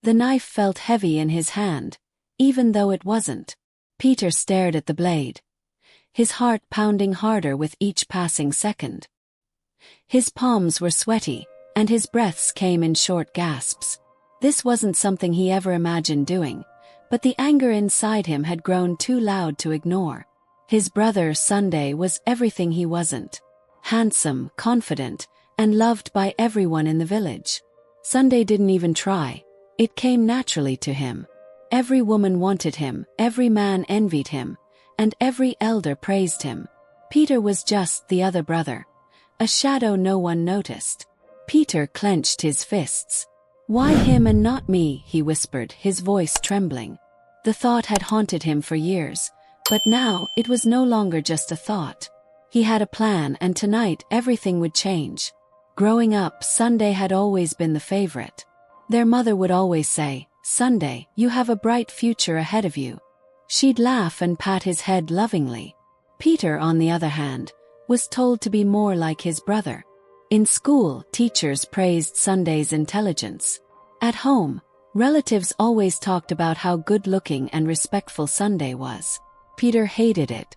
The knife felt heavy in his hand, even though it wasn't. Peter stared at the blade, his heart pounding harder with each passing second. His palms were sweaty, and his breaths came in short gasps. This wasn't something he ever imagined doing, but the anger inside him had grown too loud to ignore. His brother Sunday was everything he wasn't. Handsome, confident, and loved by everyone in the village. Sunday didn't even try. It came naturally to him. Every woman wanted him, every man envied him, and every elder praised him. Peter was just the other brother, a shadow no one noticed. Peter clenched his fists. "Why him and not me?" he whispered, his voice trembling. The thought had haunted him for years, but now it was no longer just a thought. He had a plan, and tonight everything would change. Growing up, Sunday had always been the favorite. Their mother would always say, "Sunday, you have a bright future ahead of you." She'd laugh and pat his head lovingly. Peter, on the other hand, was told to be more like his brother. In school, teachers praised Sunday's intelligence. At home, relatives always talked about how good-looking and respectful Sunday was. Peter hated it.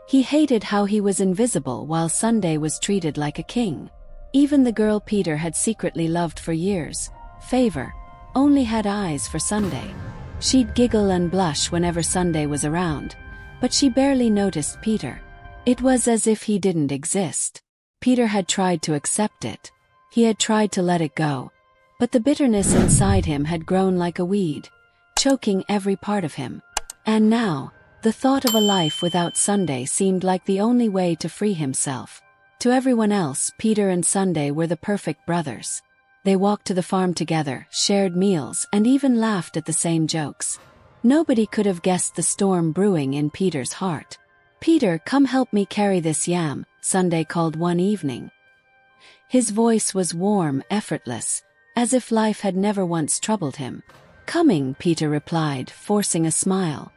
He hated how he was invisible while Sunday was treated like a king. Even the girl Peter had secretly loved for years, Favor, only had eyes for Sunday. She'd giggle and blush whenever Sunday was around, but she barely noticed Peter. It was as if he didn't exist. Peter had tried to accept it. He had tried to let it go. But the bitterness inside him had grown like a weed, choking every part of him. And now, the thought of a life without Sunday seemed like the only way to free himself. To everyone else, Peter and Sunday were the perfect brothers. They walked to the farm together, shared meals, and even laughed at the same jokes. Nobody could have guessed the storm brewing in Peter's heart. "Peter, come help me carry this yam," Sunday called one evening. His voice was warm, effortless, as if life had never once troubled him. "Coming," Peter replied, forcing a smile.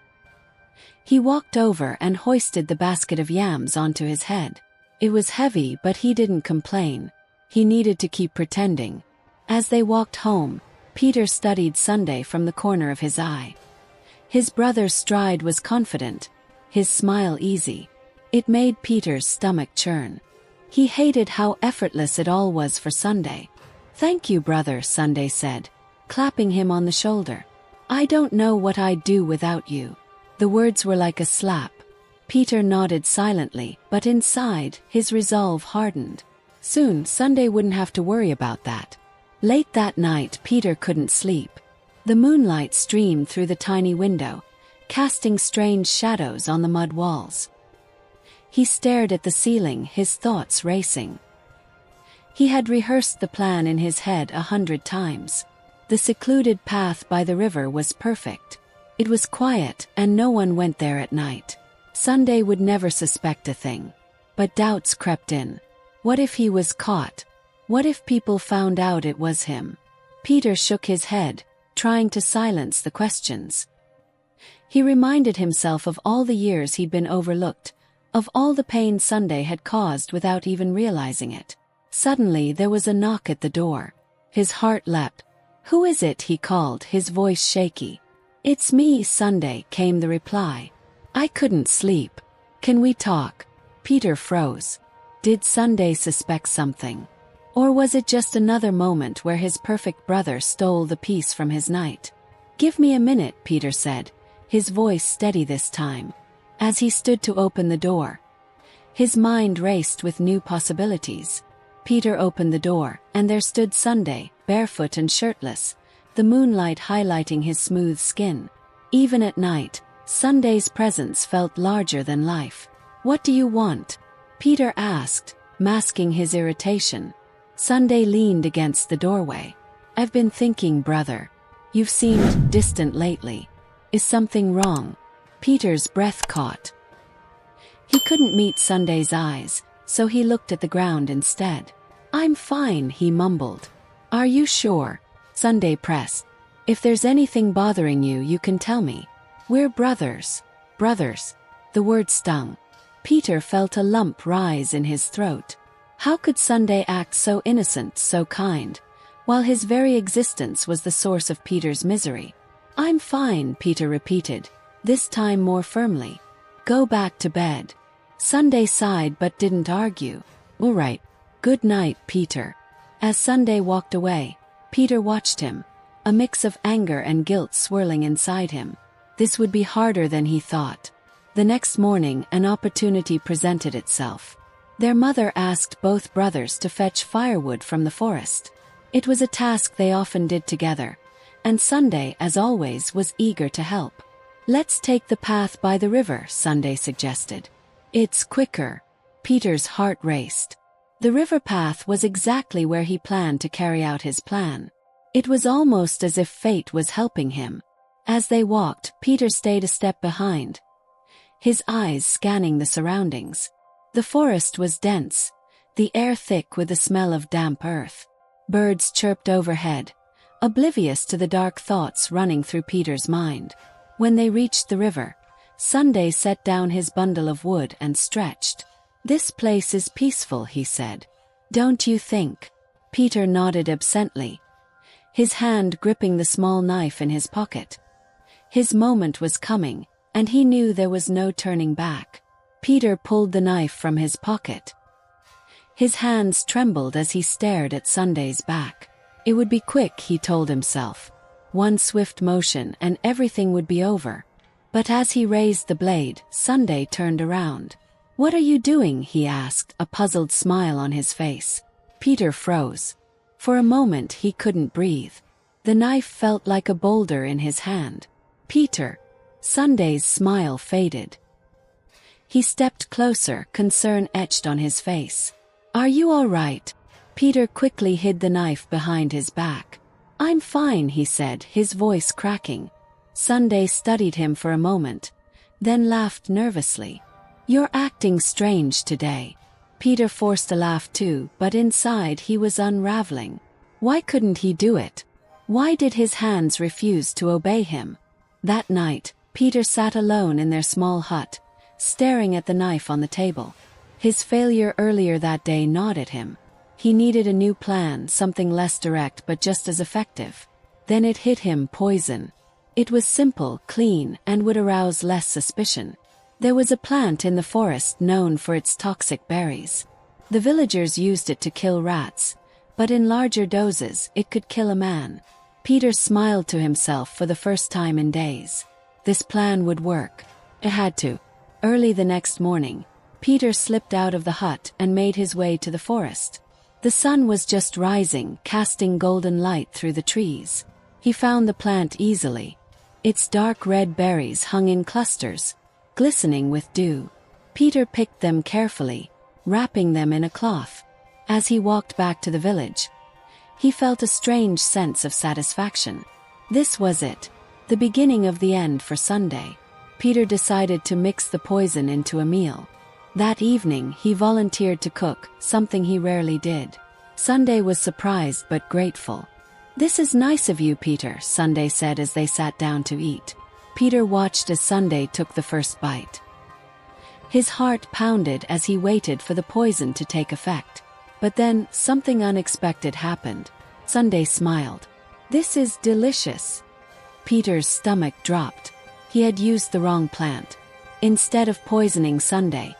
He walked over and hoisted the basket of yams onto his head. It was heavy, but he didn't complain. He needed to keep pretending. As they walked home, Peter studied Sunday from the corner of his eye. His brother's stride was confident, his smile easy. It made Peter's stomach churn. He hated how effortless it all was for Sunday. "Thank you, brother," Sunday said, clapping him on the shoulder. "I don't know what I'd do without you." The words were like a slap. Peter nodded silently, but inside, his resolve hardened. Soon, Sunday wouldn't have to worry about that. Late that night, Peter couldn't sleep. The moonlight streamed through the tiny window, casting strange shadows on the mud walls. He stared at the ceiling, his thoughts racing. He had rehearsed the plan in his head 100 times. The secluded path by the river was perfect. It was quiet, and no one went there at night. Sunday would never suspect a thing. But doubts crept in. What if he was caught? What if people found out it was him? Peter shook his head, trying to silence the questions. He reminded himself of all the years he'd been overlooked, of all the pain Sunday had caused without even realizing it. Suddenly there was a knock at the door. His heart leapt. "Who is it?" he called, his voice shaky. "It's me, Sunday," came the reply. "I couldn't sleep. Can we talk?" Peter froze. Did Sunday suspect something? Or was it just another moment where his perfect brother stole the peace from his night? "Give me a minute," Peter said, his voice steady this time. As he stood to open the door, his mind raced with new possibilities. Peter opened the door, and there stood Sunday, barefoot and shirtless, the moonlight highlighting his smooth skin. Even at night, Sunday's presence felt larger than life. "What do you want?" Peter asked, masking his irritation. Sunday leaned against the doorway. "I've been thinking, brother. You've seemed distant lately. Is something wrong?" Peter's breath caught. He couldn't meet Sunday's eyes, so he looked at the ground instead. "I'm fine," he mumbled. "Are you sure?" Sunday pressed. "If there's anything bothering you, you can tell me. We're brothers." Brothers. The word stung. Peter felt a lump rise in his throat. How could Sunday act so innocent, so kind, while his very existence was the source of Peter's misery. "I'm fine," Peter repeated, this time more firmly. "Go back to bed." Sunday sighed but didn't argue. "All right. Good night, Peter." As Sunday walked away, Peter watched him, a mix of anger and guilt swirling inside him. This would be harder than he thought. The next morning, an opportunity presented itself. Their mother asked both brothers to fetch firewood from the forest. It was a task they often did together, and Sunday, as always, was eager to help. "Let's take the path by the river," Sunday suggested. "It's quicker." Peter's heart raced. The river path was exactly where he planned to carry out his plan. It was almost as if fate was helping him. As they walked, Peter stayed a step behind, his eyes scanning the surroundings. The forest was dense, the air thick with the smell of damp earth. Birds chirped overhead, oblivious to the dark thoughts running through Peter's mind. When they reached the river, Sunday set down his bundle of wood and stretched. "This place is peaceful," he said. "Don't you think?" Peter nodded absently, his hand gripping the small knife in his pocket. His moment was coming, and he knew there was no turning back. Peter pulled the knife from his pocket. His hands trembled as he stared at Sunday's back. It would be quick, he told himself. One swift motion and everything would be over. But as he raised the blade, Sunday turned around. "What are you doing?" he asked, a puzzled smile on his face. Peter froze. For a moment he couldn't breathe. The knife felt like a boulder in his hand. "Peter." Sunday's smile faded. He stepped closer, concern etched on his face. "Are you all right?" Peter quickly hid the knife behind his back. "I'm fine," he said, his voice cracking. Sunday studied him for a moment, then laughed nervously. "You're acting strange today." Peter forced a laugh too, but inside he was unraveling. Why couldn't he do it? Why did his hands refuse to obey him? That night, Peter sat alone in their small hut, staring at the knife on the table. His failure earlier that day gnawed at him. He needed a new plan, something less direct but just as effective. Then it hit him: poison. It was simple, clean, and would arouse less suspicion. There was a plant in the forest known for its toxic berries. The villagers used it to kill rats, but in larger doses it could kill a man. Peter smiled to himself for the first time in days. This plan would work. It had to. Early the next morning, Peter slipped out of the hut and made his way to the forest. The sun was just rising, casting golden light through the trees. He found the plant easily. Its dark red berries hung in clusters, glistening with dew. Peter picked them carefully, wrapping them in a cloth. As he walked back to the village, he felt a strange sense of satisfaction. This was it, the beginning of the end for Sunday. Peter decided to mix the poison into a meal. That evening he volunteered to cook, something he rarely did. Sunday was surprised but grateful. "This is nice of you, Peter," Sunday said as they sat down to eat. Peter watched as Sunday took the first bite. His heart pounded as he waited for the poison to take effect. But then, something unexpected happened. Sunday smiled. "This is delicious." Peter's stomach dropped. He had used the wrong plant. Instead of poisoning Sunday,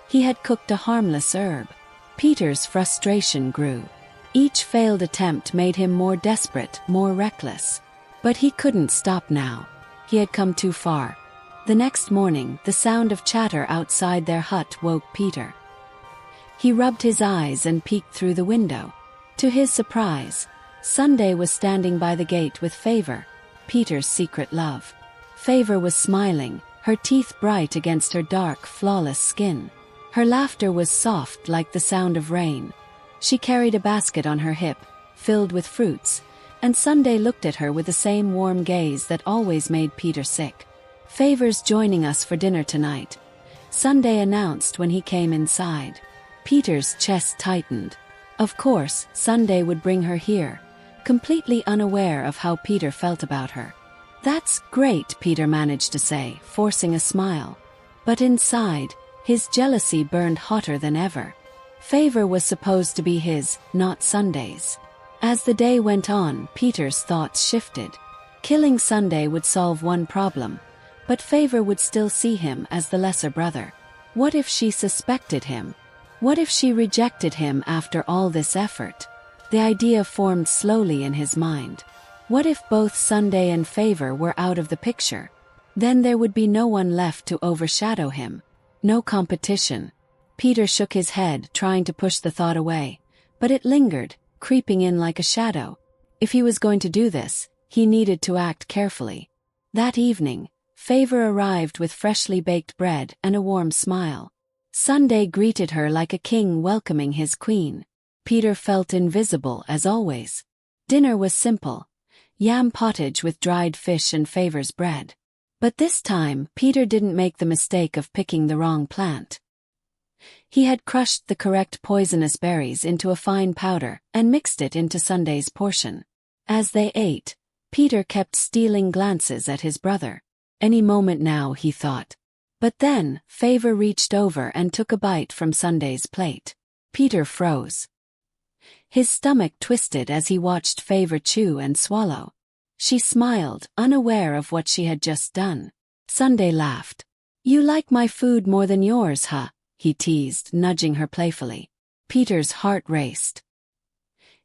he had cooked a harmless herb. Peter's frustration grew. Each failed attempt made him more desperate, more reckless. But he couldn't stop now. He had come too far. The next morning, the sound of chatter outside their hut woke Peter. He rubbed his eyes and peeked through the window. To his surprise, Sunday was standing by the gate with Favor, Peter's secret love. Favor was smiling, her teeth bright against her dark, flawless skin. Her laughter was soft like the sound of rain. She carried a basket on her hip, filled with fruits, and Sunday looked at her with the same warm gaze that always made Peter sick. "Favor's joining us for dinner tonight," Sunday announced when he came inside. Peter's chest tightened. Of course, Sunday would bring her here, completely unaware of how Peter felt about her. "That's great," Peter managed to say, forcing a smile. But inside, his jealousy burned hotter than ever. Favor was supposed to be his, not Sunday's. As the day went on, Peter's thoughts shifted. Killing Sunday would solve one problem, but Favor would still see him as the lesser brother. What if she suspected him? What if she rejected him after all this effort? The idea formed slowly in his mind. What if both Sunday and Favor were out of the picture? Then there would be no one left to overshadow him. No competition. Peter shook his head, trying to push the thought away, but it lingered, creeping in like a shadow. If he was going to do this, he needed to act carefully. That evening, Favor arrived with freshly baked bread and a warm smile. Sunday greeted her like a king welcoming his queen. Peter felt invisible as always. Dinner was simple: yam pottage with dried fish and Favor's bread. But this time, Peter didn't make the mistake of picking the wrong plant. He had crushed the correct poisonous berries into a fine powder and mixed it into Sunday's portion. As they ate, Peter kept stealing glances at his brother. Any moment now, he thought. But then, Favor reached over and took a bite from Sunday's plate. Peter froze. His stomach twisted as he watched Favor chew and swallow. She smiled, unaware of what she had just done. Sunday laughed. "You like my food more than yours, huh?" he teased, nudging her playfully. Peter's heart raced.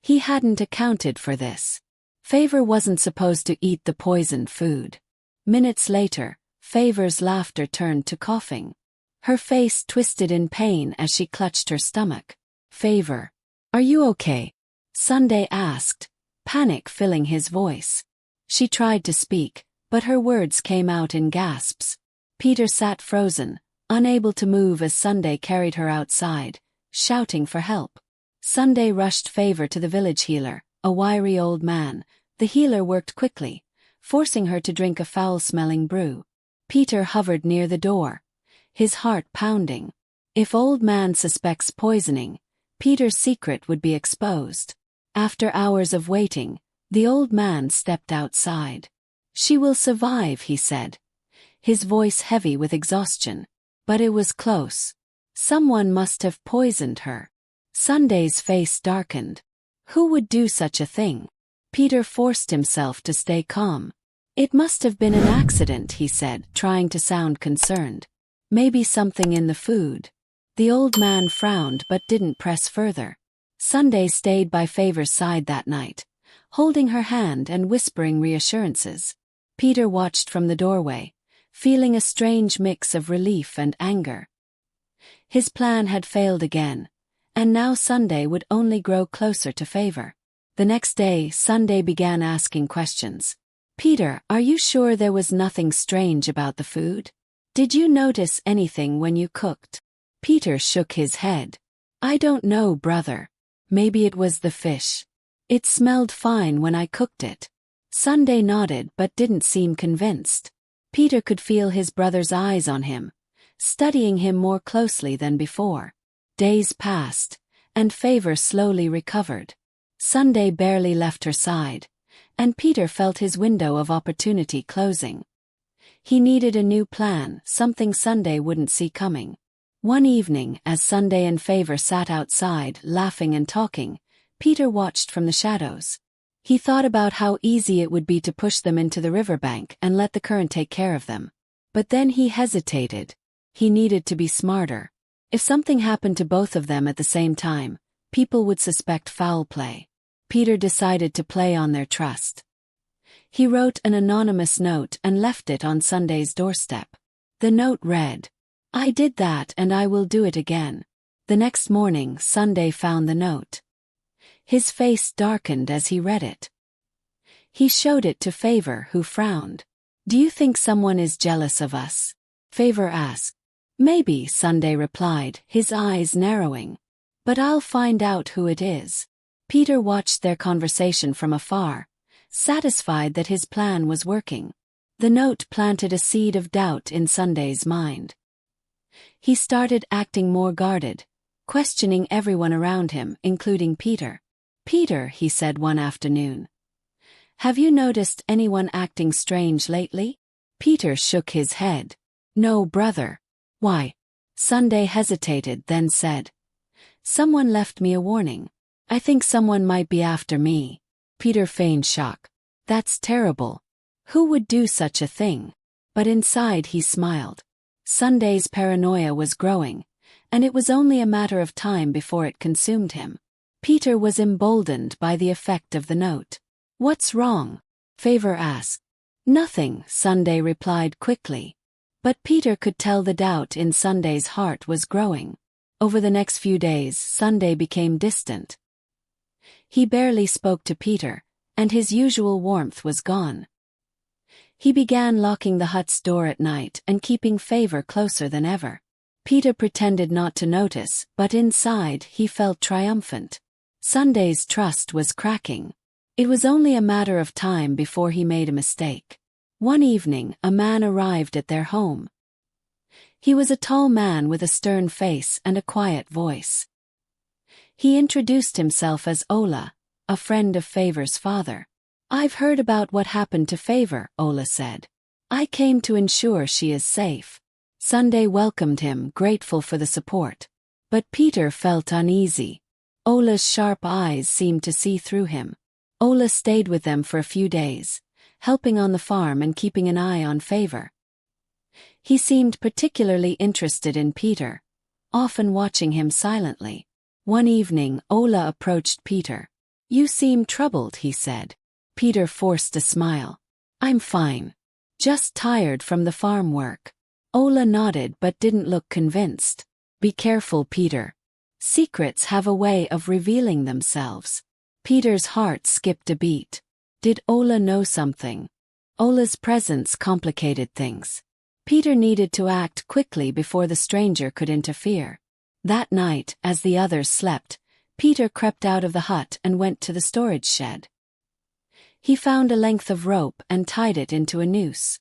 He hadn't accounted for this. Favor wasn't supposed to eat the poisoned food. Minutes later, Favor's laughter turned to coughing. Her face twisted in pain as she clutched her stomach. "Favor, are you okay?" Sunday asked, panic filling his voice. She tried to speak, but her words came out in gasps. Peter sat frozen, unable to move as Sunday carried her outside, shouting for help. Sunday rushed Favor to the village healer, a wiry old man. The healer worked quickly, forcing her to drink a foul-smelling brew. Peter hovered near the door, his heart pounding. If old man suspects poisoning, Peter's secret would be exposed. After hours of waiting, the old man stepped outside. "She will survive," he said, his voice heavy with exhaustion. But it was close. Someone must have poisoned her. Sunday's face darkened. Who would do such a thing? Peter forced himself to stay calm. "It must have been an accident," he said, trying to sound concerned. "Maybe something in the food." The old man frowned but didn't press further. Sunday stayed by Favor's side that night, holding her hand and whispering reassurances. Peter watched from the doorway, feeling a strange mix of relief and anger. His plan had failed again, and now Sunday would only grow closer to Favor. The next day, Sunday began asking questions. "Peter, are you sure there was nothing strange about the food? Did you notice anything when you cooked?" Peter shook his head. "I don't know, brother. Maybe it was the fish. It smelled fine when I cooked it." Sunday nodded but didn't seem convinced. Peter could feel his brother's eyes on him, studying him more closely than before. Days passed, and Favor slowly recovered. Sunday barely left her side, and Peter felt his window of opportunity closing. He needed a new plan, something Sunday wouldn't see coming. One evening, as Sunday and Favor sat outside, laughing and talking, Peter watched from the shadows. He thought about how easy it would be to push them into the riverbank and let the current take care of them. But then he hesitated. He needed to be smarter. If something happened to both of them at the same time, people would suspect foul play. Peter decided to play on their trust. He wrote an anonymous note and left it on Sunday's doorstep. The note read, "I did that and I will do it again." The next morning, Sunday found the note. His face darkened as he read it. He showed it to Favor, who frowned. "Do you think someone is jealous of us?" Favor asked. "Maybe," Sunday replied, his eyes narrowing. "But I'll find out who it is." Peter watched their conversation from afar, satisfied that his plan was working. The note planted a seed of doubt in Sunday's mind. He started acting more guarded, questioning everyone around him, including Peter. "Peter," he said one afternoon, "have you noticed anyone acting strange lately?" Peter shook his head. "No, brother." "Why?" Sunday hesitated, then said, "Someone left me a warning." I think someone might be after me. Peter feigned shock. That's terrible. Who would do such a thing? But inside he smiled. Sunday's paranoia was growing, and it was only a matter of time before it consumed him. Peter was emboldened by the effect of the note. What's wrong? Favor asked. Nothing, Sunday replied quickly. But Peter could tell the doubt in Sunday's heart was growing. Over the next few days, Sunday became distant. He barely spoke to Peter, and his usual warmth was gone. He began locking the hut's door at night and keeping Favor closer than ever. Peter pretended not to notice, but inside he felt triumphant. Sunday's trust was cracking. It was only a matter of time before he made a mistake. One evening, a man arrived at their home. He was a tall man with a stern face and a quiet voice. He introduced himself as Ola, a friend of Favor's father. I've heard about what happened to Favor, Ola said. I came to ensure she is safe. Sunday welcomed him, grateful for the support. But Peter felt uneasy. Ola's sharp eyes seemed to see through him. Ola stayed with them for a few days, helping on the farm and keeping an eye on Favor. He seemed particularly interested in Peter, often watching him silently. One evening, Ola approached Peter. You seem troubled, he said. Peter forced a smile. I'm fine. Just tired from the farm work. Ola nodded but didn't look convinced. Be careful, Peter. Secrets have a way of revealing themselves. Peter's heart skipped a beat. Did Ola know something? Ola's presence complicated things. Peter needed to act quickly before the stranger could interfere. That night, as the others slept, Peter crept out of the hut and went to the storage shed. He found a length of rope and tied it into a noose.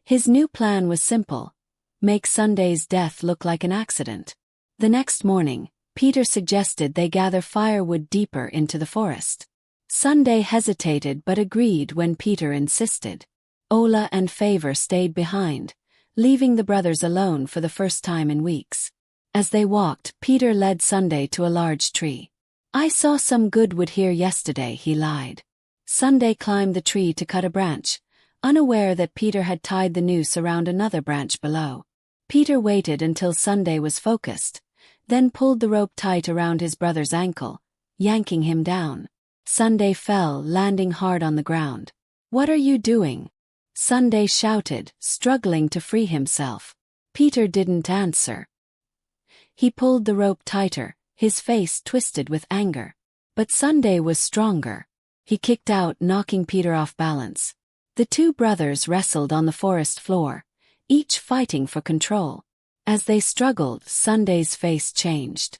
His new plan was simple: make Sunday's death look like an accident. The next morning, Peter suggested they gather firewood deeper into the forest. Sunday hesitated but agreed when Peter insisted. Ola and Favor stayed behind, leaving the brothers alone for the first time in weeks. As they walked, Peter led Sunday to a large tree. I saw some good wood here yesterday, he lied. Sunday climbed the tree to cut a branch, unaware that Peter had tied the noose around another branch below. Peter waited until Sunday was focused, then pulled the rope tight around his brother's ankle, yanking him down. Sunday fell, landing hard on the ground. What are you doing? Sunday shouted, struggling to free himself. Peter didn't answer. He pulled the rope tighter, his face twisted with anger. But Sunday was stronger. He kicked out, knocking Peter off balance. The two brothers wrestled on the forest floor, each fighting for control. As they struggled, Sunday's face changed.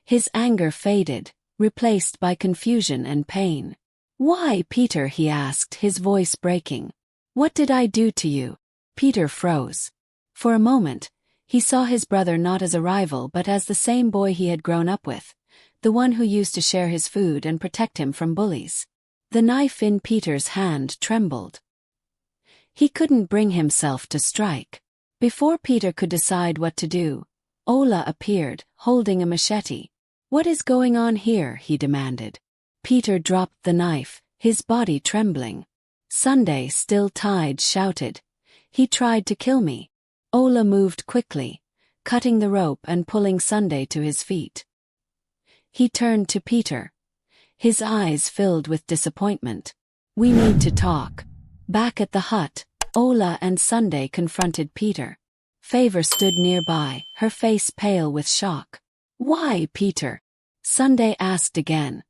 His anger faded, replaced by confusion and pain. Why, Peter? He asked, his voice breaking. What did I do to you? Peter froze. For a moment, he saw his brother not as a rival but as the same boy he had grown up with, the one who used to share his food and protect him from bullies. The knife in Peter's hand trembled. He couldn't bring himself to strike. Before Peter could decide what to do, Ola appeared, holding a machete. What is going on here? He demanded. Peter dropped the knife, his body trembling. Sunday, still tied, shouted, He tried to kill me. Ola moved quickly, cutting the rope and pulling Sunday to his feet. He turned to Peter, his eyes filled with disappointment. We need to talk. Back at the hut, Ola and Sunday confronted Peter. Favor stood nearby, her face pale with shock. Why, Peter? Sunday asked again,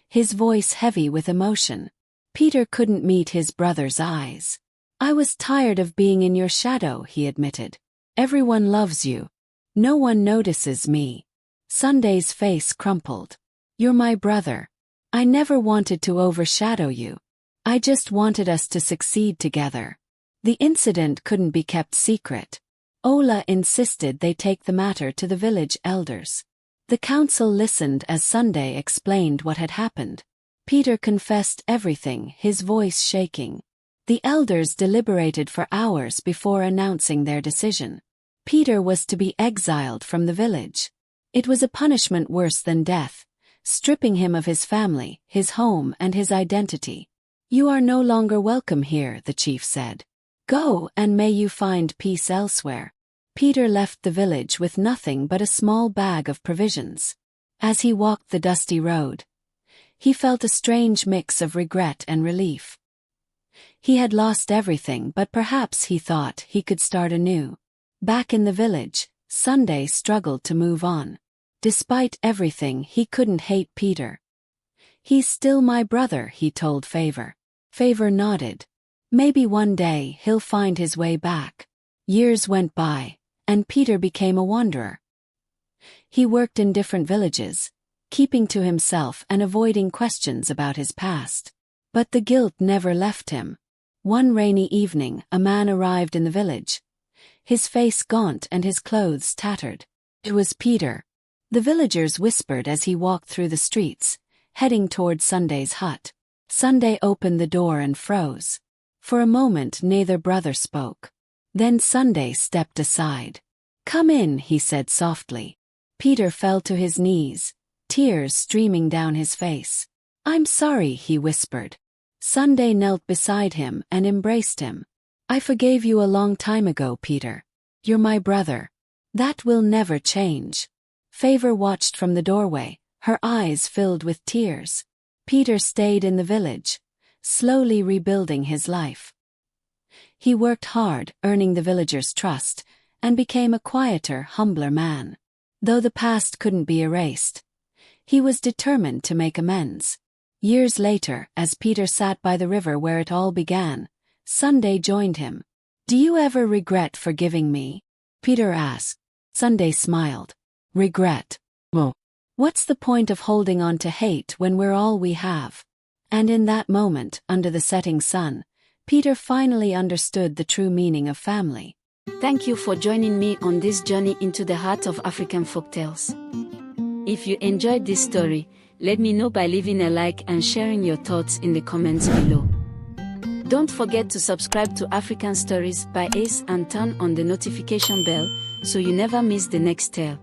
his voice heavy with emotion. Peter couldn't meet his brother's eyes. I was tired of being in your shadow, he admitted. Everyone loves you. No one notices me. Sunday's face crumpled. You're my brother. I never wanted to overshadow you. I just wanted us to succeed together. The incident couldn't be kept secret. Ola insisted they take the matter to the village elders. The council listened as Sunday explained what had happened. Peter confessed everything, his voice shaking. The elders deliberated for hours before announcing their decision. Peter was to be exiled from the village. It was a punishment worse than death, stripping him of his family, his home, and his identity. "You are no longer welcome here," the chief said. "Go, and may you find peace elsewhere." Peter left the village with nothing but a small bag of provisions. As he walked the dusty road, he felt a strange mix of regret and relief. He had lost everything, but perhaps he thought he could start anew. Back in the village, Sunday struggled to move on. Despite everything, he couldn't hate Peter. "He's still my brother," he told Favor. Favor nodded. Maybe one day he'll find his way back. Years went by, and Peter became a wanderer. He worked in different villages, keeping to himself and avoiding questions about his past. But the guilt never left him. One rainy evening, a man arrived in the village, his face gaunt and his clothes tattered. It was Peter. The villagers whispered as he walked through the streets, heading toward Sunday's hut. Sunday opened the door and froze. For a moment neither brother spoke. Then Sunday stepped aside. "Come in," he said softly. Peter fell to his knees, tears streaming down his face. "I'm sorry," he whispered. Sunday knelt beside him and embraced him. "I forgave you a long time ago, Peter. You're my brother. That will never change." Favor watched from the doorway, her eyes filled with tears. Peter stayed in the village, slowly rebuilding his life. He worked hard, earning the villagers' trust, and became a quieter, humbler man. Though the past couldn't be erased, he was determined to make amends. Years later, as Peter sat by the river where it all began, Sunday joined him. "Do you ever regret forgiving me?" Peter asked. Sunday smiled. "Regret? Well, what's the point of holding on to hate when we're all we have?" And in that moment, under the setting sun, Peter finally understood the true meaning of family. Thank you for joining me on this journey into the heart of African folktales. If you enjoyed this story, let me know by leaving a like and sharing your thoughts in the comments below. Don't forget to subscribe to African Stories by Ace and turn on the notification bell so you never miss the next tale.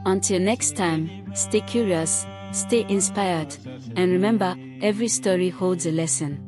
Until next time, stay curious, stay inspired, and remember, every story holds a lesson.